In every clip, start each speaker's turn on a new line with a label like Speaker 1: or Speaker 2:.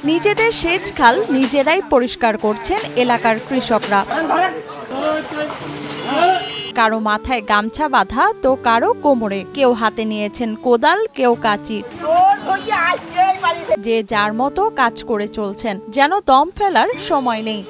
Speaker 1: নিজেদের সেচ খাল নিজেরাই পরিষ্কার করছেন এলাকার কৃষকরা। কারো মাথায় গামছা বাঁধা তো কারো কোমরে, কেউ হাতে নিয়েছেন কোদাল, কেউ কাঁচি। যে যার মতো কাজ করে চলছেন, যেন দম ফেলার সময় নেই।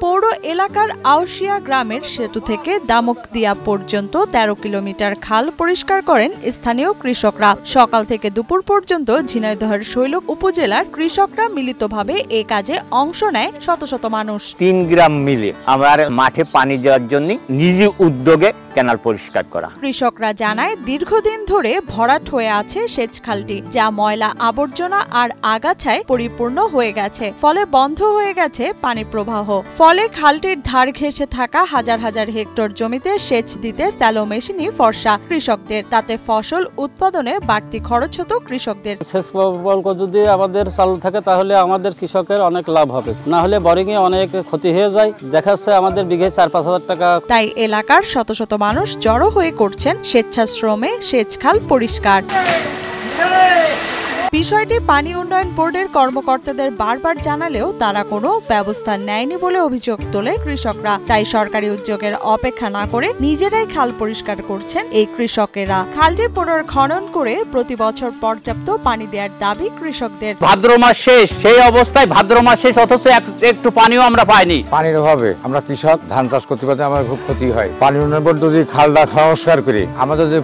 Speaker 1: পৌর এলাকার আউশিয়া গ্রামের সেতু থেকে দামুকদিয়া পর্যন্ত 13 কিলোমিটার খাল পরিষ্কার করেন স্থানীয় কৃষকরা। সকাল থেকে দুপুর পর্যন্ত ঝিনাইদহের শৈলক উপজেলার কৃষকরা মিলিতভাবে এই কাজে অংশ নেয় শত শত মানুষ।
Speaker 2: 3 গ্রাম মিলে আমার মাঠে পানি দেওয়ার জন্য নিজ উদ্যোগে ক্যানাল পরিষ্কার করা।
Speaker 1: কৃষকরা জানায় দীর্ঘদিন ধরে ভরাট হয়ে আছে সেচ খালটি, যা ময়লা আবর্জনা আর আগাছায় পরিপূর্ণ হয়ে গেছে। ফলে বন্ধ হয়ে গেছে পানি প্রবাহ। ফলে খালটির ধার ঘেঁষে থাকা হাজার হাজার হেক্টর জমিতে সেচ দিতে স্যালো মেশিনই ফর্সা কৃষকদের। তাতে ফসল উৎপাদনে বাড়তি খরচ হতো কৃষকদের।
Speaker 3: সেচ প্রকল্প যদি আমাদের চালু থাকে তাহলে আমাদের কৃষকের অনেক লাভ হবে, না হলে বোরিং এ অনেক ক্ষতি হয়ে যায়। দেখা যাচ্ছে আমাদের বিঘে 4-5 হাজার টাকা।
Speaker 1: তাই এলাকার শত শত মানুষ জড়ো হয়ে করছেন স্বেচ্ছাশ্রমে সেচ খাল পরিষ্কার। বিষয়টি পানি উন্নয়ন বোর্ডের কর্মকর্তাদের বারবার জানালেও তারা কোনো ব্যবস্থা নেয়নি বলে অভিযোগ তোলে কৃষকরা। তাই সরকারি উদ্যোগের অপেক্ষা না করে নিজেরাই খাল পরিষ্কার করছেন এই কৃষকেরা। খালটি পুনর্খনন করে প্রতি বছর পর্যাপ্ত পানি দেওয়ার দাবি কৃষকদের।
Speaker 4: ভাদ্র মাস শেষ, সেই অবস্থায় ভাদ্র মাস শেষ, অথচ একটু পানিও আমরা পাইনি।
Speaker 5: পানির অভাবে আমরা কৃষক ধান চাষ করতে করতে আমার খুব ক্ষতি হয়। পানি উন্নয়ন বোর্ড যদি খালটা সংস্কার করে আমাদের যদি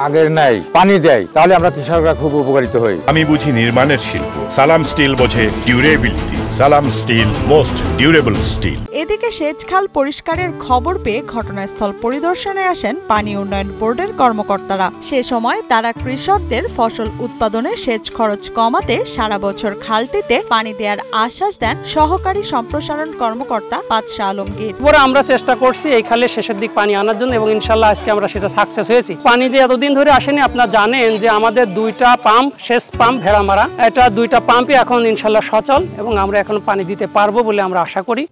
Speaker 5: আগের নাই পানি দেয়, তাহলে আমরা কৃষকরা খুব উপকারিত হই।
Speaker 6: আমি বুঝি নির্মাণের শিল্প, সালাম স্টিল বোঝে ডিউরেবিলিটি। সালাম স্টিল, মোস্ট ডিউরেবল স্টিল।
Speaker 1: এদিকে সেচ খাল পরিষ্কারের খবর পেয়ে ঘটনাস্থল পরিদর্শনে আসেন পানি উন্নয়ন বোর্ডের কর্মকর্তারা। সে সময় তারা কৃষকদের ফসল উৎপাদনে সেচ খরচ কমাতে সারা বছর খালটিতে পানি দেওয়ার আশ্বাস দেন সহকারী সম্প্রসারণ কর্মকর্তা বাদশা আলমগীর।
Speaker 7: আমরা চেষ্টা করছি এই খালে শেষের দিক পানি আনার জন্য এবং ইনশাল্লাহ আজকে আমরা সেটা সাকসেস হয়েছি। পানি যে এতদিন ধরে আসেনি, আপনারা জানেন যে আমাদের 2টা পাম্প, সেচ পাম্প ভেড়ামারা, এটা 2টা পাম্পই এখন ইনশাল্লাহ সচল এবং আমরা এখন পানি দিতে পারবো বলে আমরা আশা করি।